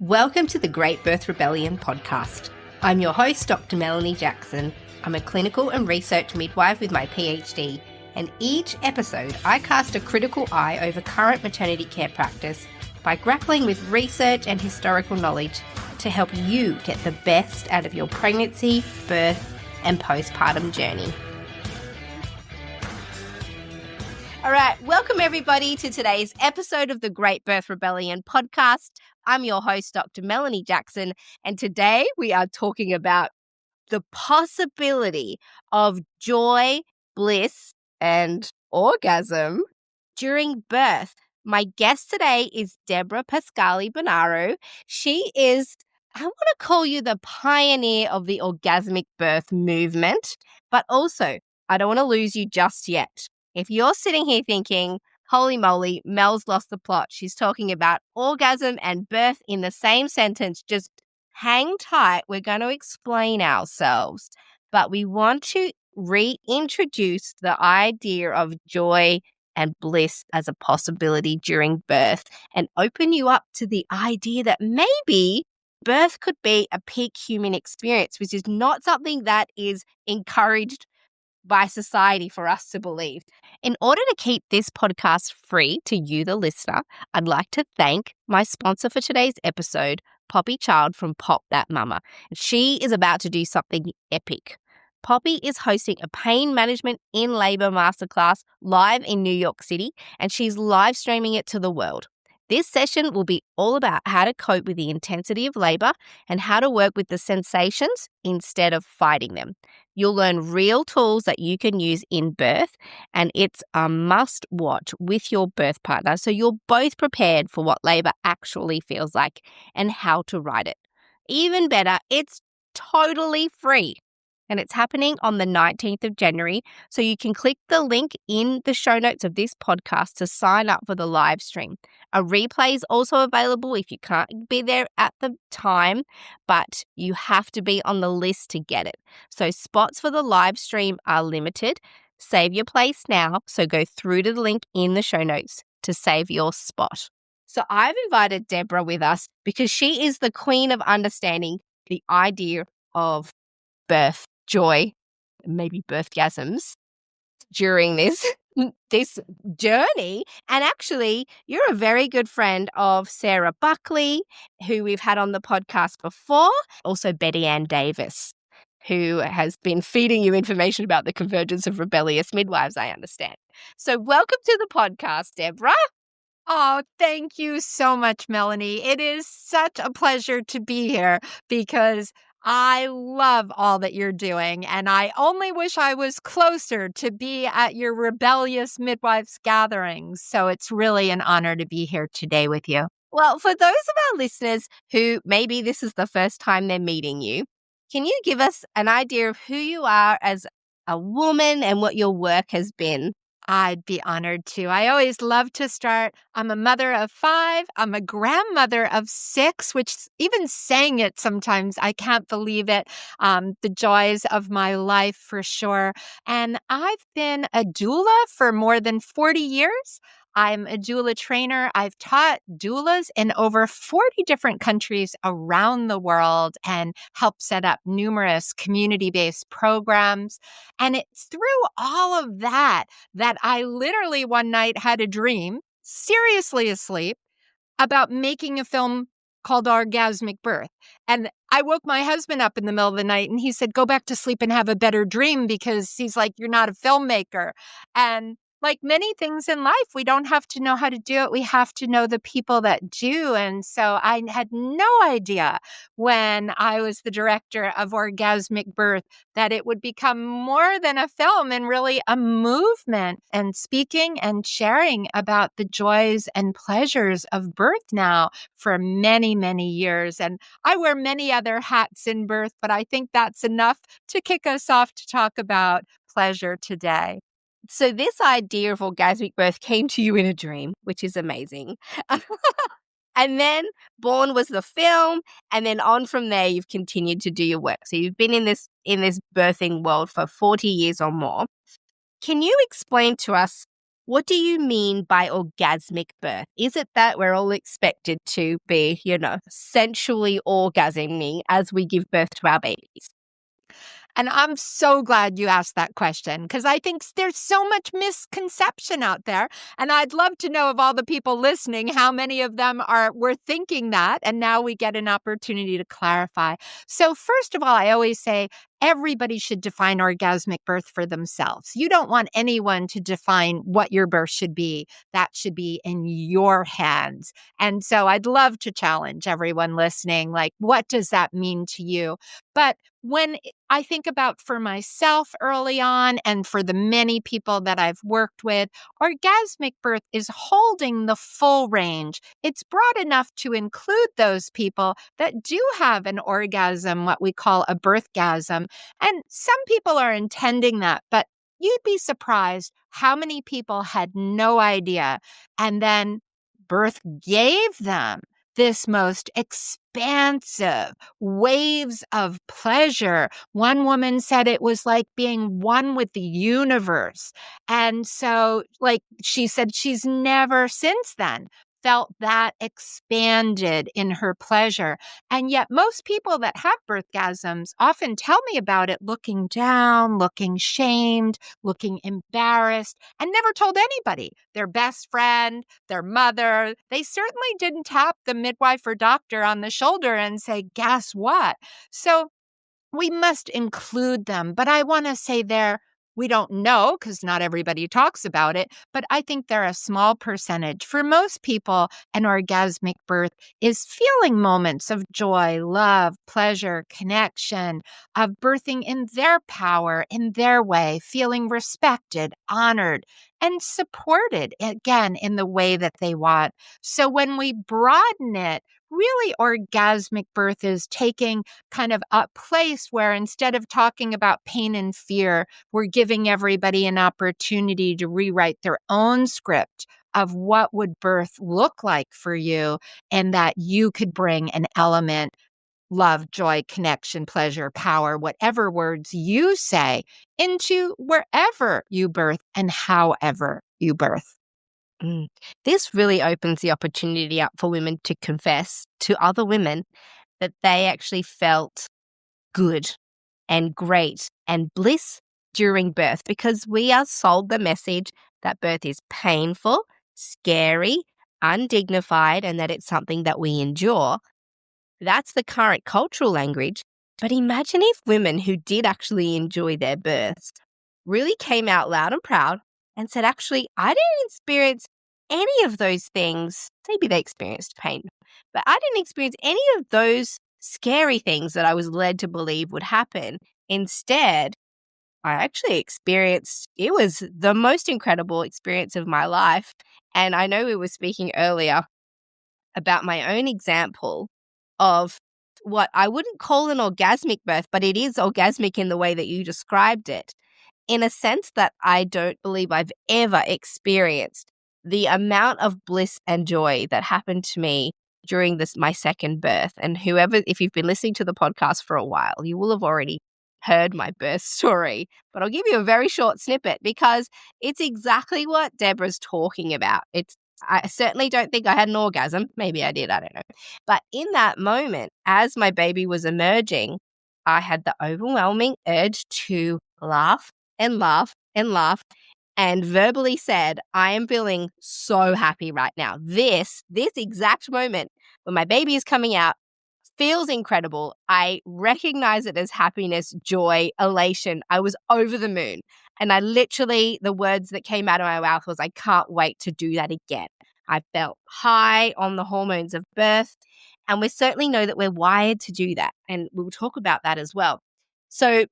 Welcome to the Great Birth Rebellion podcast. I'm your host, Dr. Melanie Jackson. I'm a clinical and research midwife with my PhD, and each episode I cast a critical eye over current maternity care practice by grappling with research and historical knowledge to help you get the best out of your pregnancy, birth, and postpartum journey. All right, welcome everybody to today's episode of the Great Birth Rebellion podcast. I'm your host, Dr. Melanie Jackson, and today we are talking about the possibility of joy, bliss, and orgasm during birth. My guest today is Deborah Pascali Bonaro. She is, I want to call you the pioneer of the orgasmic birth movement, but also I don't want to lose you just yet. If you're sitting here thinking, holy moly, Mel's lost the plot. She's talking about orgasm and birth in the same sentence. Just hang tight. We're going to explain ourselves. But we want to reintroduce the idea of joy and bliss as a possibility during birth and open you up to the idea that maybe birth could be a peak human experience, which is not something that is encouraged by society for us to believe. In order to keep this podcast free to you, the listener, I'd like to thank my sponsor for today's episode, Poppy Child from Pop That Mama. She is about to do something epic. Poppy is hosting a pain management in labor masterclass live in New York City, and she's live streaming it to the world. This session will be all about how to cope with the intensity of labor and how to work with the sensations instead of fighting them. You'll learn real tools that you can use in birth, and it's a must watch with your birth partner so you're both prepared for what labor actually feels like and how to ride it. Even better, it's totally free. And it's happening on the 19th of January, so you can click the link in the show notes of this podcast to sign up for the live stream. A replay is also available if you can't be there at the time, but you have to be on the list to get it. So spots for the live stream are limited. Save your place now, so go through to the link in the show notes to save your spot. So I've invited Deborah with us because she is the queen of understanding the idea of birth, joy, maybe birthgasms during this journey. And actually, you're a very good friend of Sarah Buckley, who we've had on the podcast before, also Betty Ann Davis, who has been feeding you information about the convergence of rebellious midwives, I understand. So welcome to the podcast, Deborah. Oh, thank you so much, Melanie. It is such a pleasure to be here because I love all that you're doing, and I only wish I was closer to be at your rebellious midwives gatherings. So it's really an honor to be here today with you. Well, for those of our listeners who maybe this is the first time they're meeting you, can you give us an idea of who you are as a woman and what your work has been? I'd be honored to. I always love to start. I'm a mother of 5. I'm a grandmother of 6, which even saying it sometimes, I can't believe it. The joys of my life for sure. And I've been a doula for more than 40 years. I'm a doula trainer. I've taught doulas in over 40 different countries around the world and helped set up numerous community-based programs. And it's through all of that I literally one night had a dream, seriously asleep, about making a film called Orgasmic Birth. And I woke my husband up in the middle of the night and he said, go back to sleep and have a better dream, because he's like, you're not a filmmaker. And like many things in life, we don't have to know how to do it. We have to know the people that do. And so I had no idea when I was the director of Orgasmic Birth that it would become more than a film and really a movement, and speaking and sharing about the joys and pleasures of birth now for many, many years. And I wear many other hats in birth, but I think that's enough to kick us off to talk about pleasure today. So this idea of orgasmic birth came to you in a dream, which is amazing. And then born was the film, and then on from there, you've continued to do your work. So you've been in this birthing world for 40 years or more. Can you explain to us what do you mean by orgasmic birth? Is it that we're all expected to be, sensually orgasming as we give birth to our babies? And I'm so glad you asked that question because I think there's so much misconception out there. And I'd love to know of all the people listening, how many of them were thinking that. And now we get an opportunity to clarify. So, first of all, I always say everybody should define orgasmic birth for themselves. You don't want anyone to define what your birth should be. That should be in your hands. And so I'd love to challenge everyone listening, like, what does that mean to you? But when I think about for myself early on and for the many people that I've worked with, orgasmic birth is holding the full range. It's broad enough to include those people that do have an orgasm, what we call a birthgasm. And some people are intending that, but you'd be surprised how many people had no idea. And then birth gave them this most expansive waves of pleasure. One woman said it was like being one with the universe. And so, like she said, she's never since then felt that expanded in her pleasure. And yet, most people that have birthgasms often tell me about it looking down, looking shamed, looking embarrassed, and never told anybody, their best friend, their mother. They certainly didn't tap the midwife or doctor on the shoulder and say, guess what? So we must include them. But I want to say we don't know because not everybody talks about it, but I think they're a small percentage. For most people, an orgasmic birth is feeling moments of joy, love, pleasure, connection, of birthing in their power, in their way, feeling respected, honored, and supported, again, in the way that they want. So when we broaden it, really orgasmic birth is taking kind of a place where instead of talking about pain and fear, we're giving everybody an opportunity to rewrite their own script of what would birth look like for you, and that you could bring an element, love, joy, connection, pleasure, power, whatever words you say, into wherever you birth and however you birth. Mm. This really opens the opportunity up for women to confess to other women that they actually felt good and great and bliss during birth, because we are sold the message that birth is painful, scary, undignified, and that it's something that we endure. That's the current cultural language. But imagine if women who did actually enjoy their births really came out loud and proud and said, actually, I didn't experience any of those things. Maybe they experienced pain, but I didn't experience any of those scary things that I was led to believe would happen. Instead, I actually experienced, it was the most incredible experience of my life. And I know we were speaking earlier about my own example of what I wouldn't call an orgasmic birth, but it is orgasmic in the way that you described it, in a sense that I don't believe I've ever experienced the amount of bliss and joy that happened to me during my second birth. And if you've been listening to the podcast for a while, you will have already heard my birth story, but I'll give you a very short snippet because it's exactly what Deborah's talking about. I certainly don't think I had an orgasm. Maybe I did, I don't know. But in that moment, as my baby was emerging, I had the overwhelming urge to laugh and laugh and laugh, and verbally said, I am feeling so happy right now. This exact moment when my baby is coming out feels incredible. I recognize it as happiness, joy, elation. I was over the moon. And the words that came out of my mouth was, I can't wait to do that again. I felt high on the hormones of birth. And we certainly know that we're wired to do that. And we'll talk about that as well. So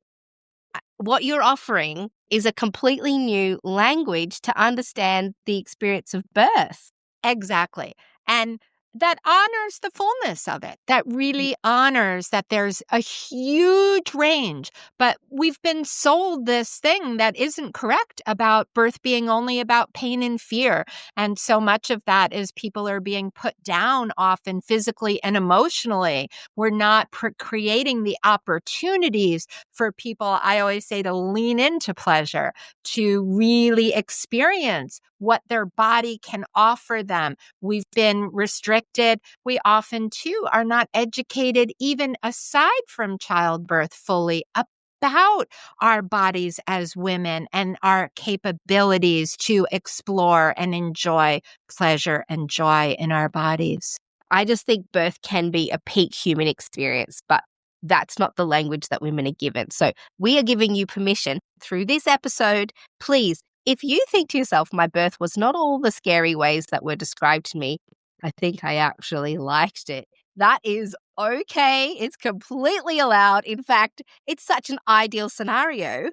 what you're offering is a completely new language to understand the experience of birth. Exactly. And that honors the fullness of it, that really honors that there's a huge range. But we've been sold this thing that isn't correct about birth being only about pain and fear. And so much of that is people are being put down often physically and emotionally. We're not creating the opportunities for people, I always say, to lean into pleasure, to really experience what their body can offer them. We've been restricted. We often, too, are not educated, even aside from childbirth, fully about our bodies as women and our capabilities to explore and enjoy pleasure and joy in our bodies. I just think birth can be a peak human experience, but that's not the language that women are given. So we are giving you permission through this episode. Please, if you think to yourself, my birth was not all the scary ways that were described to me, I think I actually liked it. That is okay. It's completely allowed. In fact, it's such an ideal scenario.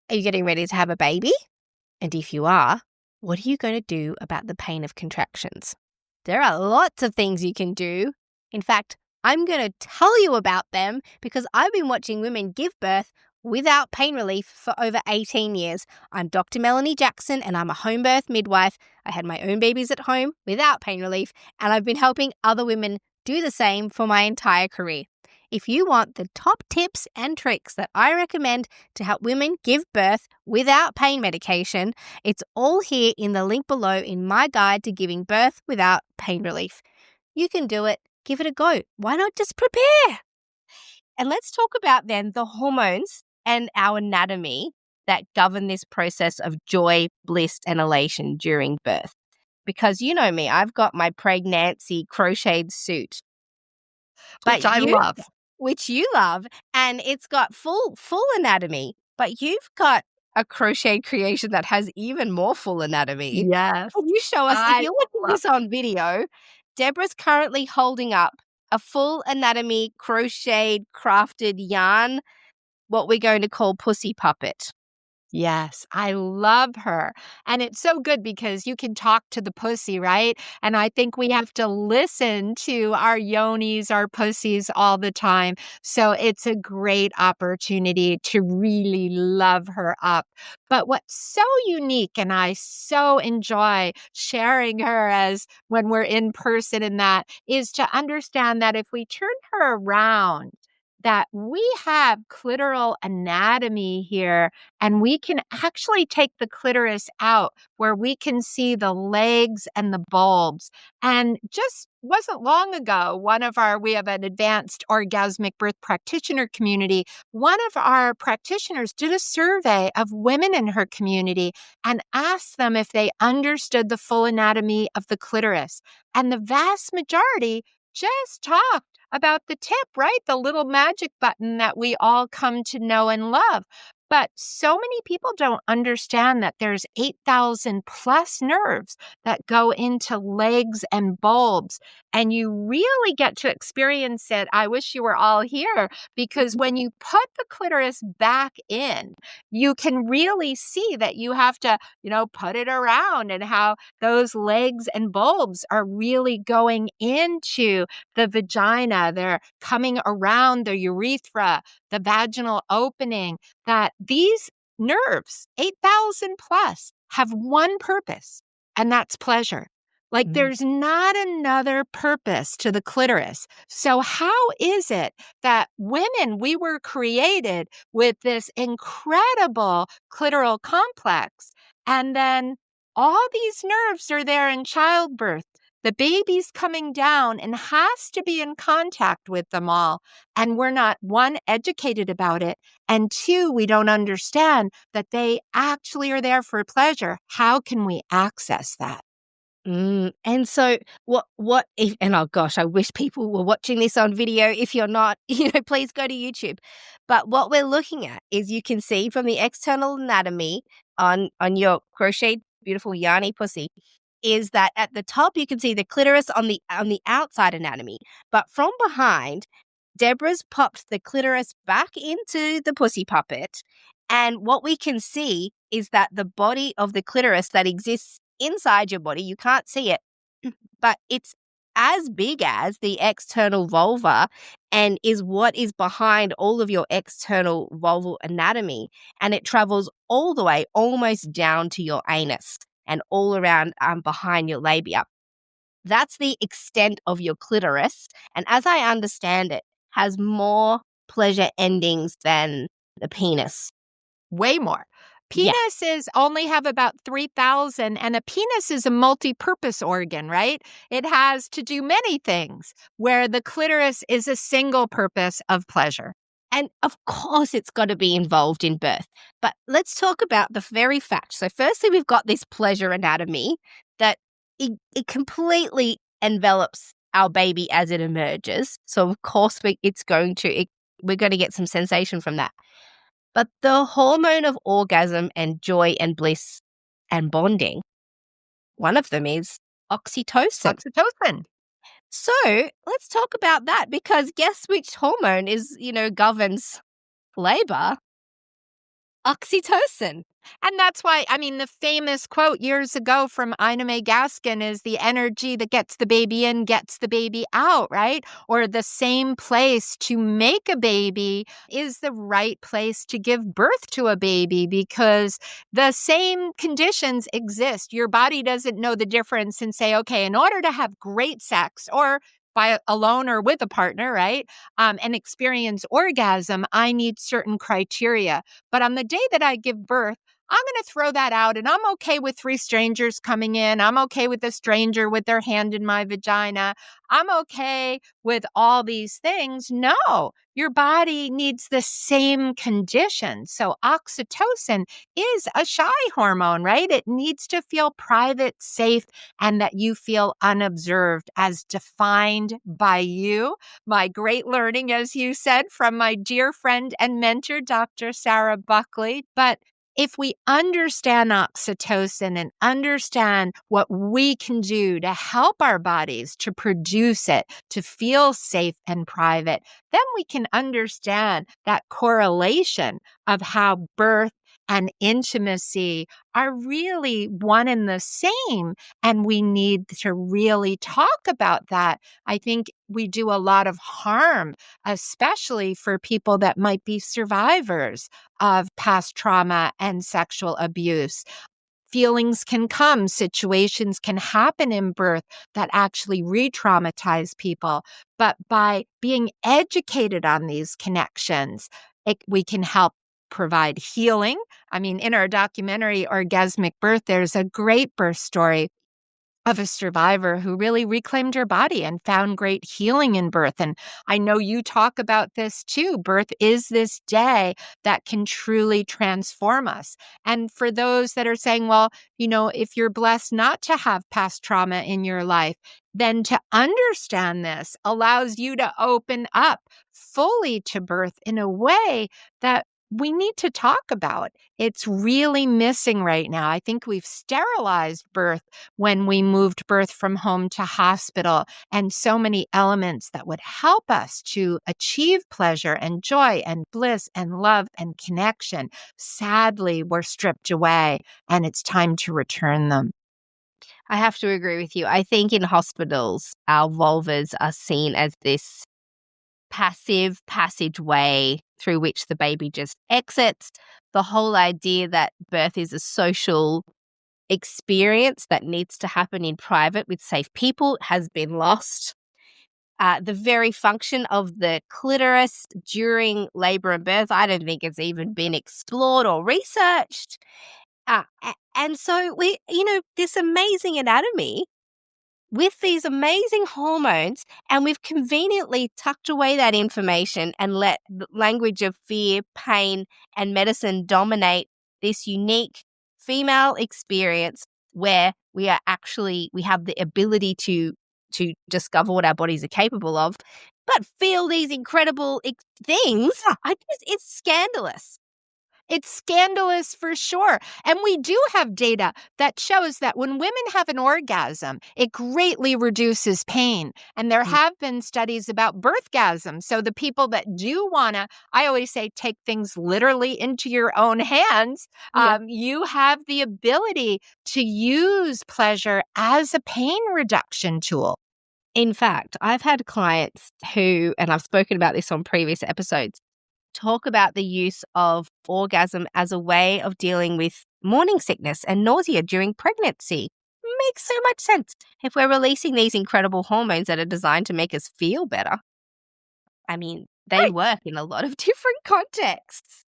Are you getting ready to have a baby? And if you are, what are you going to do about the pain of contractions? There are lots of things you can do. In fact, I'm going to tell you about them because I've been watching women give birth without pain relief for over 18 years. I'm Dr. Melanie Jackson and I'm a home birth midwife. I had my own babies at home without pain relief, and I've been helping other women do the same for my entire career. If you want the top tips and tricks that I recommend to help women give birth without pain medication, it's all here in the link below in my guide to giving birth without pain relief. You can do it. Give it a go. Why not just prepare? And let's talk about then the hormones and our anatomy that govern this process of joy, bliss, and elation during birth. Because you know me, I've got my pregnancy crocheted suit. Which I love. Which you love, and it's got full anatomy, but you've got a crocheted creation that has even more full anatomy. Yes. Can you show us, if you're watching this on video, Deborah's currently holding up a full anatomy crocheted crafted yarn, what we're going to call pussy puppet. Yes, I love her. And it's so good because you can talk to the pussy, right? And I think we have to listen to our yonis, our pussies all the time. So it's a great opportunity to really love her up. But what's so unique, and I so enjoy sharing her as when we're in person in that, is to understand that if we turn her around, that we have clitoral anatomy here, and we can actually take the clitoris out where we can see the legs and the bulbs. And just wasn't long ago, we have an advanced orgasmic birth practitioner community. One of our practitioners did a survey of women in her community and asked them if they understood the full anatomy of the clitoris. And the vast majority just talked about the tip, right? The little magic button that we all come to know and love. But so many people don't understand that there's 8,000 plus nerves that go into legs and bulbs. And you really get to experience it. I wish you were all here, because when you put the clitoris back in, you can really see that you have to, put it around, and how those legs and bulbs are really going into the vagina. They're coming around the urethra, the vaginal opening, that these nerves, 8,000 plus, have one purpose, and that's pleasure. Like there's not another purpose to the clitoris. So how is it that women, we were created with this incredible clitoral complex, and then all these nerves are there in childbirth? The baby's coming down and has to be in contact with them all. And we're not, one, educated about it, and two, we don't understand that they actually are there for pleasure. How can we access that? And so what if, and oh gosh, I wish people were watching this on video. If you're not, please go to YouTube. But what we're looking at is, you can see from the external anatomy on your crocheted beautiful yarny pussy, is that at the top you can see the clitoris on the outside anatomy. But from behind, Deborah's popped the clitoris back into the pussy puppet, and what we can see is that the body of the clitoris that exists inside your body, you can't see it, but it's as big as the external vulva and is what is behind all of your external vulval anatomy. And it travels all the way almost down to your anus and all around behind your labia. That's the extent of your clitoris. And as I understand it, has more pleasure endings than the penis. Way more. Yeah. Penises only have about 3,000, and a penis is a multi-purpose organ, right? It has to do many things, where the clitoris is a single purpose of pleasure. And of course, it's got to be involved in birth. But let's talk about the very fact. So firstly, we've got this pleasure anatomy that it completely envelops our baby as it emerges. So of course, we're going to get some sensation from that. But the hormone of orgasm and joy and bliss and bonding, one of them is oxytocin. Oxytocin. So let's talk about that, because guess which hormone governs labor? Oxytocin. And that's why, the famous quote years ago from Ina May Gaskin is the energy that gets the baby in, gets the baby out, right? Or the same place to make a baby is the right place to give birth to a baby, because the same conditions exist. Your body doesn't know the difference and say, okay, in order to have great sex or by alone or with a partner, right? And experience orgasm, I need certain criteria. But on the day that I give birth, I'm going to throw that out, and I'm okay with 3 strangers coming in. I'm okay with a stranger with their hand in my vagina. I'm okay with all these things. No, your body needs the same conditions. So oxytocin is a shy hormone, right? It needs to feel private, safe, and that you feel unobserved, as defined by you. My great learning, as you said, from my dear friend and mentor, Dr. Sarah Buckley. But if we understand oxytocin and understand what we can do to help our bodies to produce it, to feel safe and private, then we can understand that correlation of how birth and intimacy are really one and the same. And we need to really talk about that. I think we do a lot of harm, especially for people that might be survivors of past trauma and sexual abuse. Feelings can come, situations can happen in birth that actually re-traumatize people. But by being educated on these connections, we can help provide healing. In our documentary, Orgasmic Birth, there's a great birth story of a survivor who really reclaimed her body and found great healing in birth. And I know you talk about this too. Birth is this day that can truly transform us. And for those that are saying, well, if you're blessed not to have past trauma in your life, then to understand this allows you to open up fully to birth in a way that we need to talk about. It's really missing right now. I think we've sterilized birth when we moved birth from home to hospital, and so many elements that would help us to achieve pleasure and joy and bliss and love and connection, sadly, were stripped away, and it's time to return them. I have to agree with you. I think in hospitals, our vulvas are seen as this passive passageway through which the baby just exits. The whole idea that birth is a social experience that needs to happen in private with safe people has been lost. The very function of the clitoris during labor and birth, I don't think it's even been explored or researched. And so this amazing anatomy with these amazing hormones, and we've conveniently tucked away that information and let the language of fear, pain, and medicine dominate this unique female experience where we have the ability to discover what our bodies are capable of, but feel these incredible things. It's scandalous. It's scandalous for sure. And we do have data that shows that when women have an orgasm, it greatly reduces pain. And there have been studies about birthgasm. So the people that do want to, I always say, take things literally into your own hands. You have the ability to use pleasure as a pain reduction tool. In fact, I've had clients who, and I've spoken about this on previous episodes, talk about the use of orgasm as a way of dealing with morning sickness and nausea during pregnancy. Makes so much sense. If we're releasing these incredible hormones that are designed to make us feel better, I mean, they Right. work in a lot of different contexts.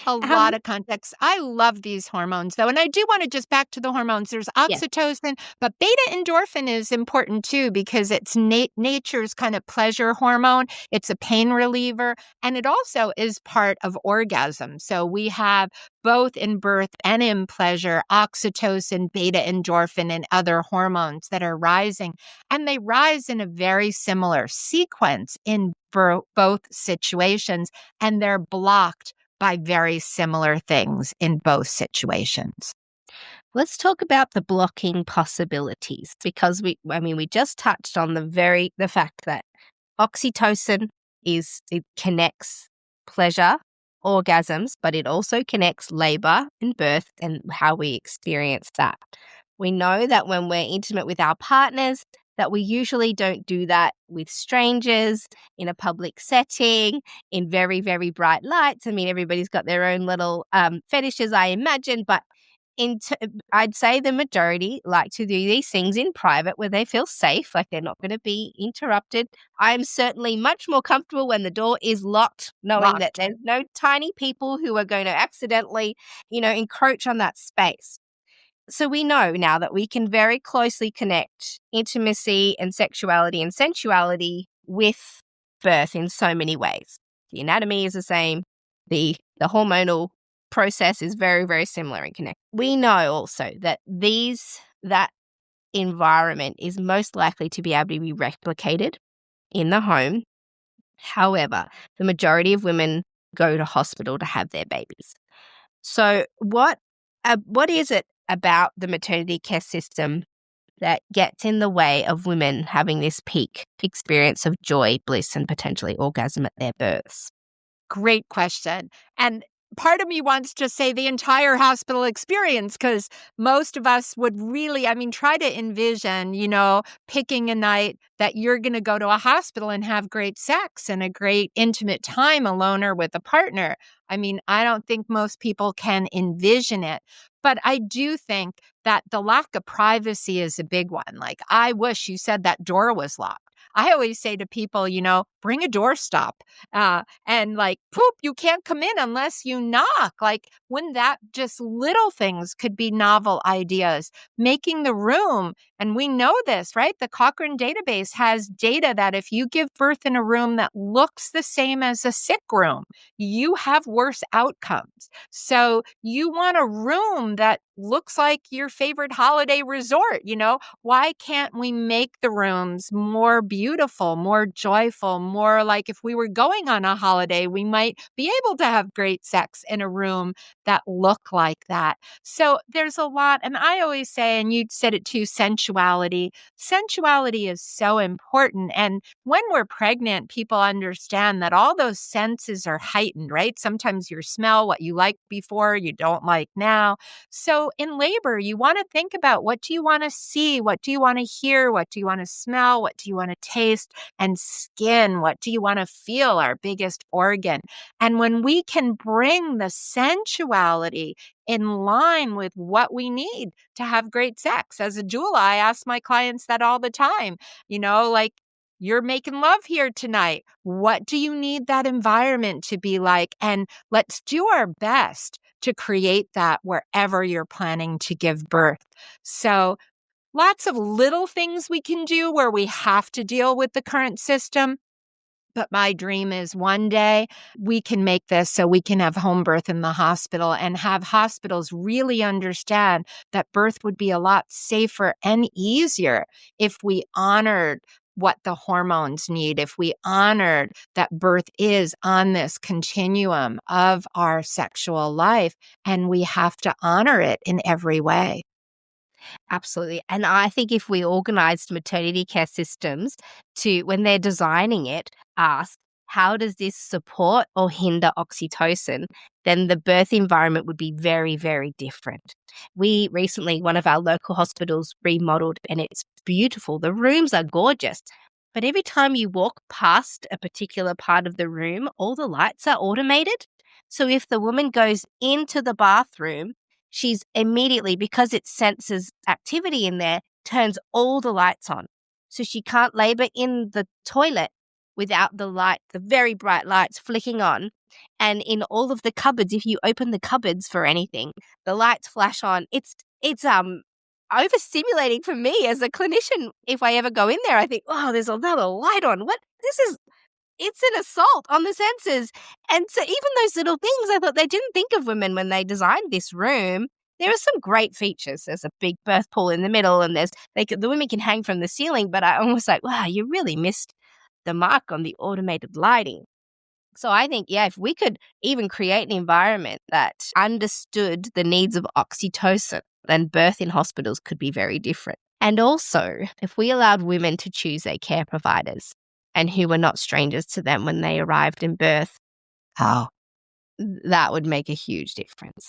A Um, lot of context. I love these hormones, though. And I do want to just back to the hormones. There's yes, oxytocin, but beta endorphin is important too because it's nature's kind of pleasure hormone. It's a pain reliever, and it also is part of orgasm. So we have both in birth and in pleasure oxytocin, beta endorphin, and other hormones that are rising. And they rise in a very similar sequence in both situations, and they're blocked by very similar things in both situations. let's talk about the blocking possibilities because we just touched on the fact that oxytocin it connects pleasure, orgasms, but it also connects labor and birth and how we experience that. We know that when we're intimate with our partners, that we usually don't do that with strangers in a public setting, in very, very bright lights. I mean, everybody's got their own little fetishes, I imagine, but I'd say the majority like to do these things in private where they feel safe, like they're not going to be interrupted. I'm certainly much more comfortable when the door is locked, knowing that Locked. there's no tiny people who are going to accidentally, encroach on that space. So we know now that we can very closely connect intimacy and sexuality and sensuality with birth in so many ways. The anatomy is the same. The hormonal process is very, very similar and connected. We know also that that environment is most likely to be able to be replicated in the home. However, the majority of women go to hospital to have their babies. So what is it about the maternity care system that gets in the way of women having this peak experience of joy, bliss, and potentially orgasm at their births? Great question. And part of me wants to say the entire hospital experience because most of us would really, try to envision, picking a night that you're going to go to a hospital and have great sex and a great intimate time alone or with a partner. I don't think most people can envision it. But I do think that the lack of privacy is a big one. Like, I wish you said that door was locked. I always say to people, bring a doorstop. And like, poop, you can't come in unless you knock. Like, when that just little things could be novel ideas, making the room. And we know this, right? The Cochrane database has data that if you give birth in a room that looks the same as a sick room, you have worse outcomes. So you want a room that looks like your favorite holiday resort. Why can't we make the rooms more beautiful, more joyful, more like if we were going on a holiday, we might be able to have great sex in a room that look like that. So there's a lot. And I always say, and you said it too, sensuality. Sensuality is so important. And when we're pregnant, people understand that all those senses are heightened, right? Sometimes you smell what you liked before, you don't like now. So in labor, you want to think about what do you want to see? What do you want to hear? What do you want to smell? What do you want to taste? And skin, what do you want to feel? Our biggest organ. And when we can bring the sensuality in line with what we need to have great sex. As a doula, I ask my clients that all the time, like, you're making love here tonight. What do you need that environment to be like? And let's do our best to create that wherever you're planning to give birth. So lots of little things we can do where we have to deal with the current system. But my dream is one day we can make this so we can have home birth in the hospital and have hospitals really understand that birth would be a lot safer and easier if we honored what the hormones need, if we honored that birth is on this continuum of our sexual life, and we have to honor it in every way. Absolutely. And I think if we organized maternity care systems to, when they're designing it, ask, how does this support or hinder oxytocin, then the birth environment would be very, very different. We recently, one of our local hospitals remodeled, and it's beautiful. The rooms are gorgeous. But every time you walk past a particular part of the room, all the lights are automated. So if the woman goes into the bathroom, she's immediately, because it senses activity in there, turns all the lights on. So she can't labor in the toilet without the light, the very bright lights flicking on. And in all of the cupboards, if you open the cupboards for anything, the lights flash on. It's overstimulating for me as a clinician. If I ever go in there, I think, oh, there's another light on. It's an assault on the senses. And so even those little things, I thought they didn't think of women when they designed this room. There are some great features. There's a big birth pool in the middle, and the women can hang from the ceiling, but I almost like, wow, you really missed the mark on the automated lighting. So I think, if we could even create an environment that understood the needs of oxytocin, then birth in hospitals could be very different. And also, if we allowed women to choose their care providers and who were not strangers to them when they arrived in birth, that would make a huge difference.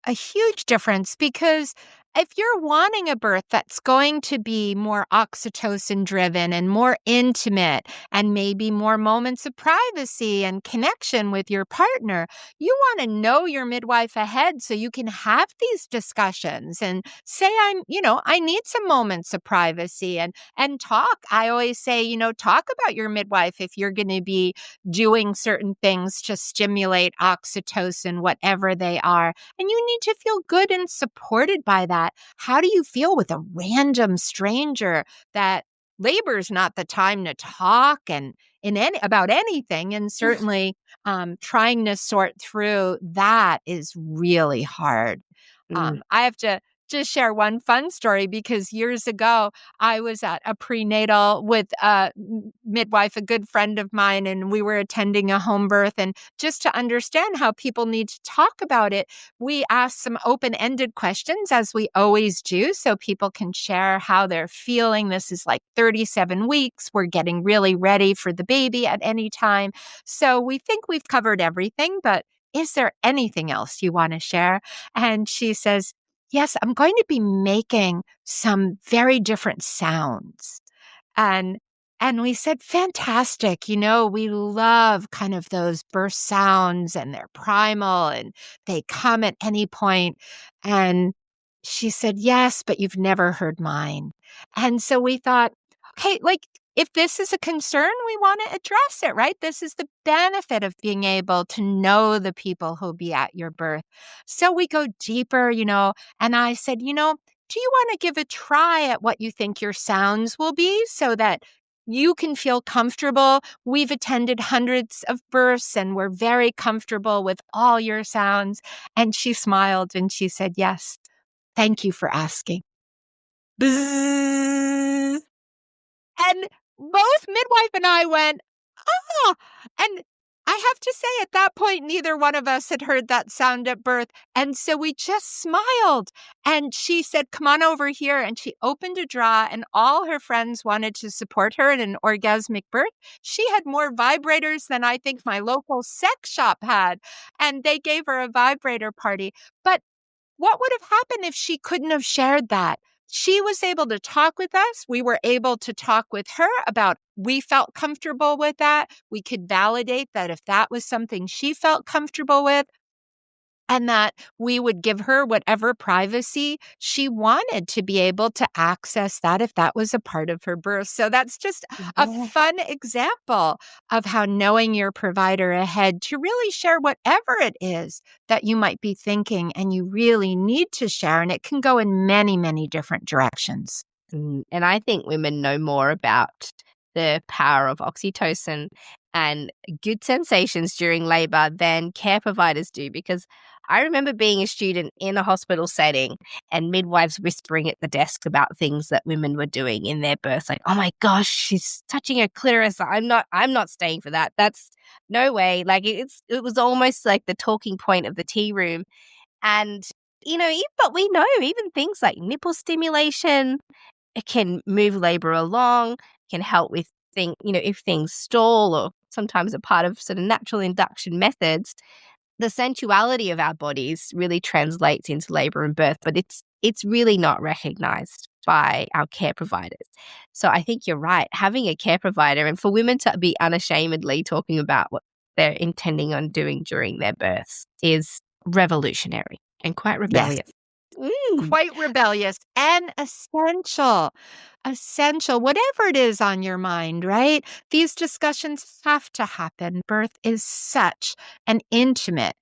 A huge difference, because if you're wanting a birth that's going to be more oxytocin driven and more intimate and maybe more moments of privacy and connection with your partner, you want to know your midwife ahead so you can have these discussions and say, I need some moments of privacy and talk. I always say, talk about your midwife if you're going to be doing certain things to stimulate oxytocin, whatever they are. And you need to feel good and supported by that. How do you feel with a random stranger that labor is not the time to talk about anything? And certainly trying to sort through that is really hard. I have to just share one fun story, because years ago I was at a prenatal with a midwife, a good friend of mine, and we were attending a home birth. And just to understand how people need to talk about it, we asked some open-ended questions, as we always do, so people can share how they're feeling. This is like 37 weeks. We're getting really ready for the baby at any time. So we think we've covered everything, but is there anything else you want to share? And she says, yes, I'm going to be making some very different sounds. And we said, fantastic. We love kind of those birth sounds, and they're primal and they come at any point. And she said, yes, but you've never heard mine. And so we thought, okay, if this is a concern, we want to address it, right? This is the benefit of being able to know the people who'll be at your birth. So we go deeper, and I said, do you want to give a try at what you think your sounds will be so that you can feel comfortable? We've attended hundreds of births and we're very comfortable with all your sounds. And she smiled and she said, yes, thank you for asking. Bzzz. And both midwife and I went, oh, and I have to say, at that point, neither one of us had heard that sound at birth. And so we just smiled. And she said, come on over here. And she opened a drawer, and all her friends wanted to support her in an orgasmic birth. She had more vibrators than I think my local sex shop had. And they gave her a vibrator party. But what would have happened if she couldn't have shared that? She was able to talk with us. We were able to talk with her about, we felt comfortable with that. We could validate that if that was something she felt comfortable with, and that we would give her whatever privacy she wanted to be able to access that if that was a part of her birth. So that's just a fun example of how knowing your provider ahead to really share whatever it is that you might be thinking and you really need to share. And it can go in many, many different directions. And I think women know more about the power of oxytocin and good sensations during labor than care providers do, because I remember being a student in a hospital setting and midwives whispering at the desk about things that women were doing in their births, like, oh my gosh, she's touching her clitoris. I'm not staying for that. That's no way. Like it was almost like the talking point of the tea room. And but we know even things like nipple stimulation, it can move labor along, can help with if things stall or sometimes a part of sort of natural induction methods, the sensuality of our bodies really translates into labor and birth, but it's really not recognized by our care providers. So I think you're right. Having a care provider, and for women to be unashamedly talking about what they're intending on doing during their births, is revolutionary and quite Yes. rebellious. Quite rebellious and essential. Essential, whatever it is on your mind, right? These discussions have to happen. Birth is such an intimate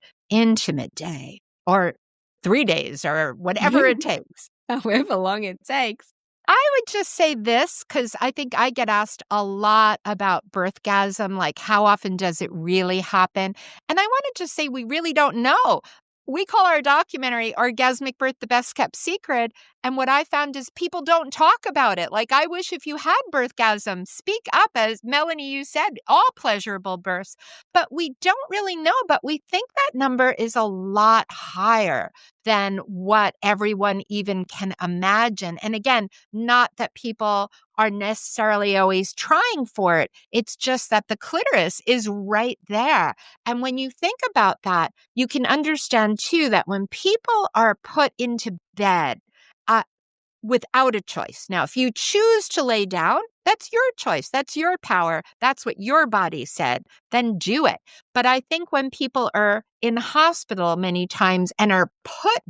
day, or 3 days, or whatever it takes. However long it takes. I would just say this, because I think I get asked a lot about birthgasm, like how often does it really happen? And I want to just say we really don't know. We call our documentary Orgasmic Birth the Best Kept Secret. And what I found is people don't talk about it. Like, I wish if you had birthgasm, speak up. As Melanie, you said, all pleasurable births. But we don't really know. But we think that number is a lot higher than what everyone even can imagine. And again, not that people are necessarily always trying for it. It's just that the clitoris is right there. And when you think about that, you can understand too that when people are put into bed without a choice. Now, if you choose to lay down, that's your choice. That's your power. That's what your body said. Then do it. But I think when people are in hospital many times and are put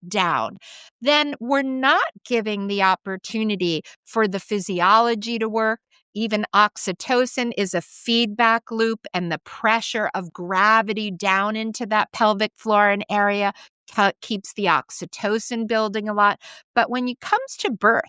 down, then we're not giving the opportunity for the physiology to work. Even oxytocin is a feedback loop, and the pressure of gravity down into that pelvic floor and area keeps the oxytocin building a lot. But when it comes to birth,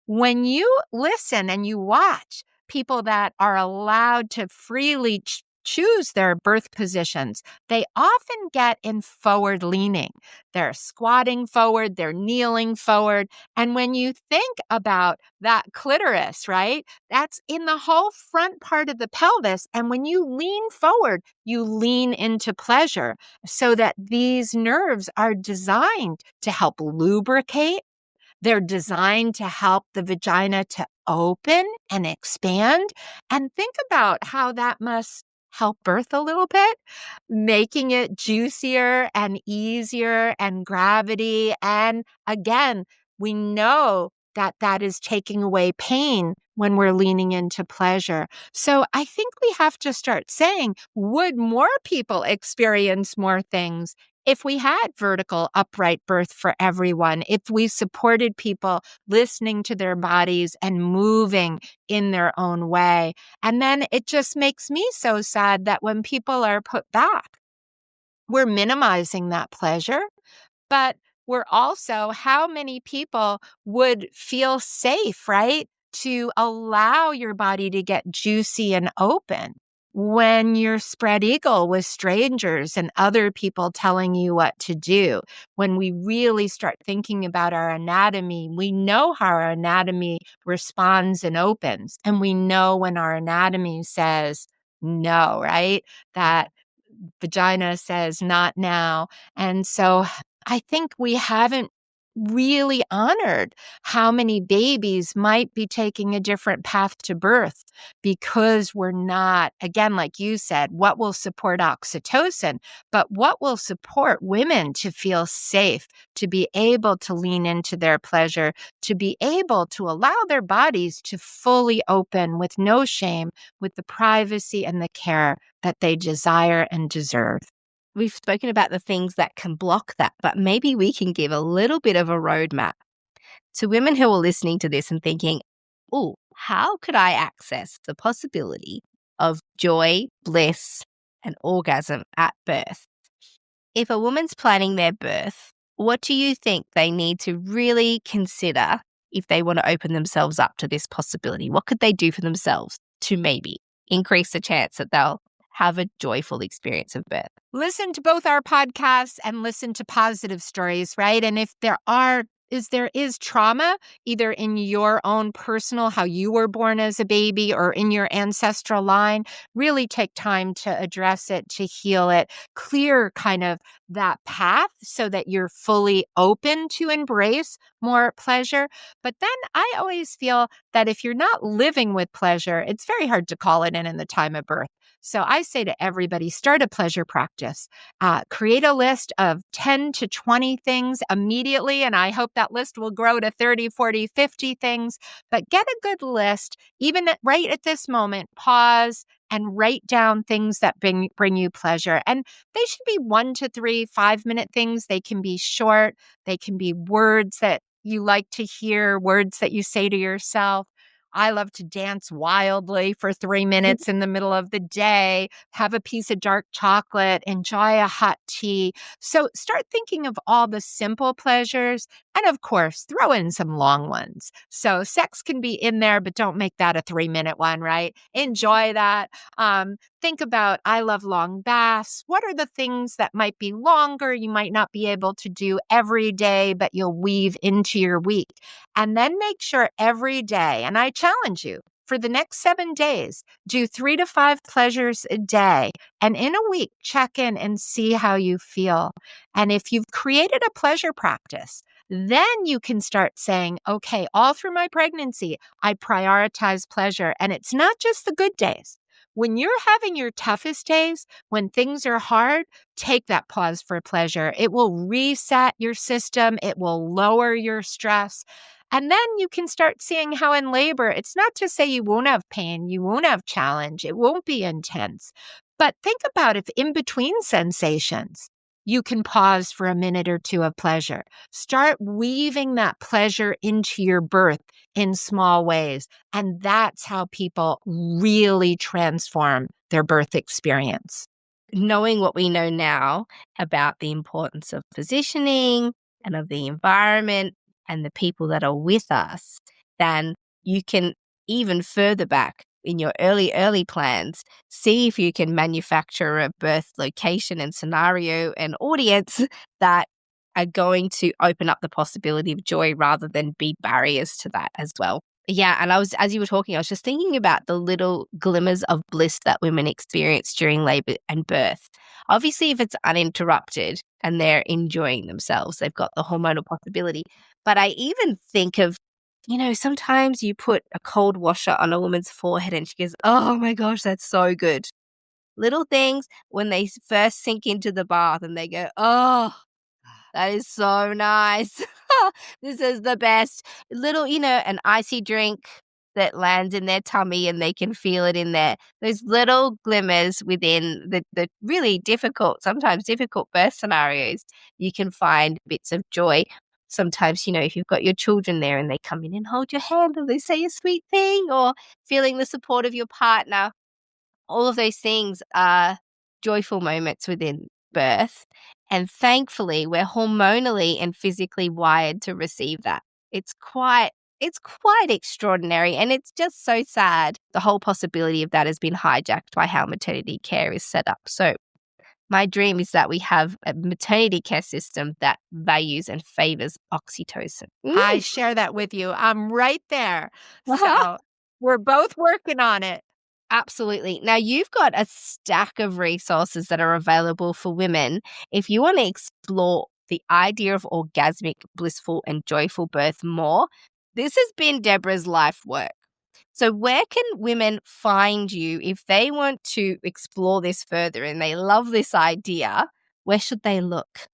when you listen and you watch people that are allowed to freely choose their birth positions, they often get in forward leaning. They're squatting forward, they're kneeling forward. And when you think about that clitoris, right, that's in the whole front part of the pelvis. And when you lean forward, you lean into pleasure, so that these nerves are designed to help lubricate. They're designed to help the vagina to open and expand. And think about how that must help birth a little bit, making it juicier and easier, and gravity. And again, we know that that is taking away pain when we're leaning into pleasure. So I think we have to start saying, would more people experience more things if we had vertical upright birth for everyone, if we supported people listening to their bodies and moving in their own way? And then it just makes me so sad that when people are put back, we're minimizing that pleasure, but we're also, how many people would feel safe, right, to allow your body to get juicy and open when you're spread eagle with strangers and other people telling you what to do? When we really start thinking about our anatomy, we know how our anatomy responds and opens. And we know when our anatomy says no, right? That vagina says not now. And so I think we haven't really honored how many babies might be taking a different path to birth, because we're not, again, like you said, what will support oxytocin, but what will support women to feel safe, to be able to lean into their pleasure, to be able to allow their bodies to fully open with no shame, with the privacy and the care that they desire and deserve. We've spoken about the things that can block that, but maybe we can give a little bit of a roadmap to women who are listening to this and thinking, oh, how could I access the possibility of joy, bliss, and orgasm at birth? If a woman's planning their birth, what do you think they need to really consider if they want to open themselves up to this possibility? What could they do for themselves to maybe increase the chance that they'll have a joyful experience of birth? Listen to both our podcasts and listen to positive stories, right? And if there is trauma, either in your own personal, how you were born as a baby, or in your ancestral line, really take time to address it, to heal it, clear kind of that path so that you're fully open to embrace more pleasure. But then I always feel that if you're not living with pleasure, it's very hard to call it in the time of birth. So I say to everybody, start a pleasure practice. Create a list of 10 to 20 things immediately. And I hope that list will grow to 30, 40, 50 things. But get a good list, even right at this moment, pause and write down things that bring you pleasure. And they should be 1 to 3 5-minute things. They can be short. They can be words that you like to hear, words that you say to yourself. I love to dance wildly for 3 minutes in the middle of the day, have a piece of dark chocolate, enjoy a hot tea. So start thinking of all the simple pleasures and, of course, throw in some long ones. So sex can be in there, but don't make that a 3-minute one, right? Enjoy that. Think about, I love long baths. What are the things that might be longer you might not be able to do every day, but you'll weave into your week? And then make sure every day, and I challenge you, for the next 7 days, do 3 to 5 pleasures a day. And in a week, check in and see how you feel. And if you've created a pleasure practice, then you can start saying, okay, all through my pregnancy, I prioritize pleasure. And it's not just the good days. When you're having your toughest days, when things are hard, take that pause for pleasure. It will reset your system. It will lower your stress. And then you can start seeing how in labor, it's not to say you won't have pain, you won't have challenge, it won't be intense. But think about if in between sensations, you can pause for a minute or two of pleasure. Start weaving that pleasure into your birth in small ways. And that's how people really transform their birth experience. Knowing what we know now about the importance of positioning and of the environment and the people that are with us, then you can even further back in your early plans, see if you can manufacture a birth location and scenario and audience that are going to open up the possibility of joy rather than be barriers to that as well. Yeah, and as you were talking, I was just thinking about the little glimmers of bliss that women experience during labor and birth. Obviously, if it's uninterrupted and they're enjoying themselves, they've got the hormonal possibility. But I even think of, sometimes you put a cold washer on a woman's forehead and she goes, oh my gosh, that's so good. Little things when they first sink into the bath and they go, oh, that is so nice. This is the best. Little, an icy drink that lands in their tummy and they can feel it in there. Those little glimmers within the really sometimes difficult birth scenarios, you can find bits of joy. Sometimes, if you've got your children there and they come in and hold your hand and they say a sweet thing, or feeling the support of your partner, all of those things are joyful moments within birth. And thankfully, we're hormonally and physically wired to receive that. It's quite extraordinary, and it's just so sad. The whole possibility of that has been hijacked by how maternity care is set up. So my dream is that we have a maternity care system that values and favors oxytocin. I share that with you. I'm right there. So we're both working on it. Absolutely. Now, you've got a stack of resources that are available for women. If you want to explore the idea of orgasmic, blissful, and joyful birth more, this has been Deborah's life work. So where can women find you if they want to explore this further and they love this idea? Where should they look?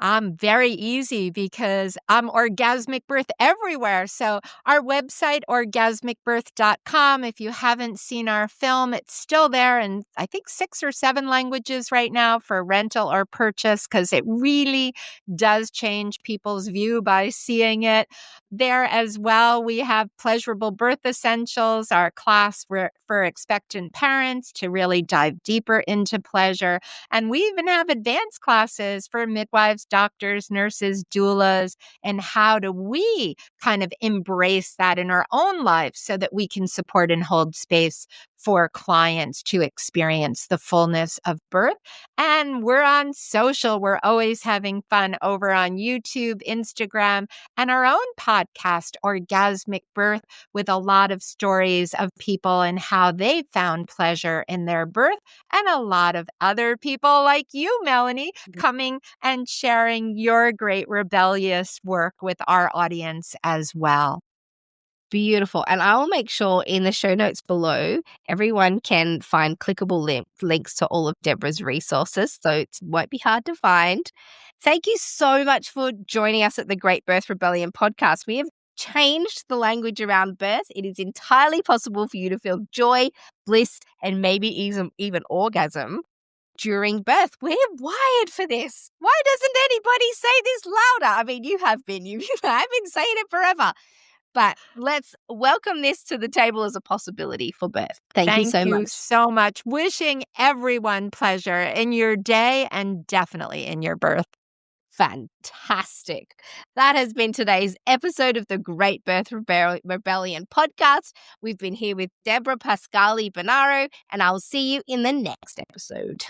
Very easy because I'm Orgasmic Birth everywhere. So our website, orgasmicbirth.com. If you haven't seen our film, it's still there in, I think, 6 or 7 languages right now for rental or purchase, because it really does change people's view by seeing it. There as well, we have Pleasurable Birth Essentials, our class for expectant parents to really dive deeper into pleasure. And we even have advanced classes for midwives, doctors, nurses, doulas, and how do we kind of embrace that in our own lives so that we can support and hold space for clients to experience the fullness of birth. And we're on social. We're always having fun over on YouTube, Instagram, and our own podcast, Orgasmic Birth, with a lot of stories of people and how they found pleasure in their birth, and a lot of other people like you, Melanie, coming and sharing your great rebellious work with our audience as well. Beautiful. And I will make sure in the show notes below, everyone can find clickable links to all of Deborah's resources, so it won't be hard to find. Thank you so much for joining us at the Great Birth Rebellion podcast. We have changed the language around birth. It is entirely possible for you to feel joy, bliss, and maybe even orgasm during birth. We're wired for this. Why doesn't anybody say this louder? I mean, you have been. I've been saying it forever. But let's welcome this to the table as a possibility for birth. Thank you so much. So much. Wishing everyone pleasure in your day and definitely in your birth. Fantastic. That has been today's episode of the Great Birth Rebellion podcast. We've been here with Deborah Pascali Bonaro, and I'll see you in the next episode.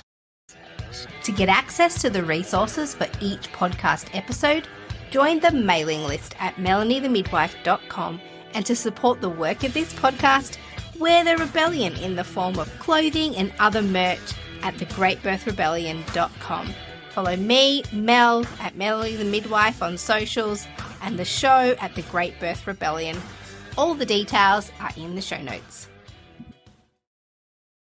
To get access to the resources for each podcast episode, join the mailing list at melaniethemidwife.com, and to support the work of this podcast, wear the rebellion in the form of clothing and other merch at thegreatbirthrebellion.com. Follow me, Mel, at Melanie the Midwife on socials, and the show at The Great Birth Rebellion. All the details are in the show notes.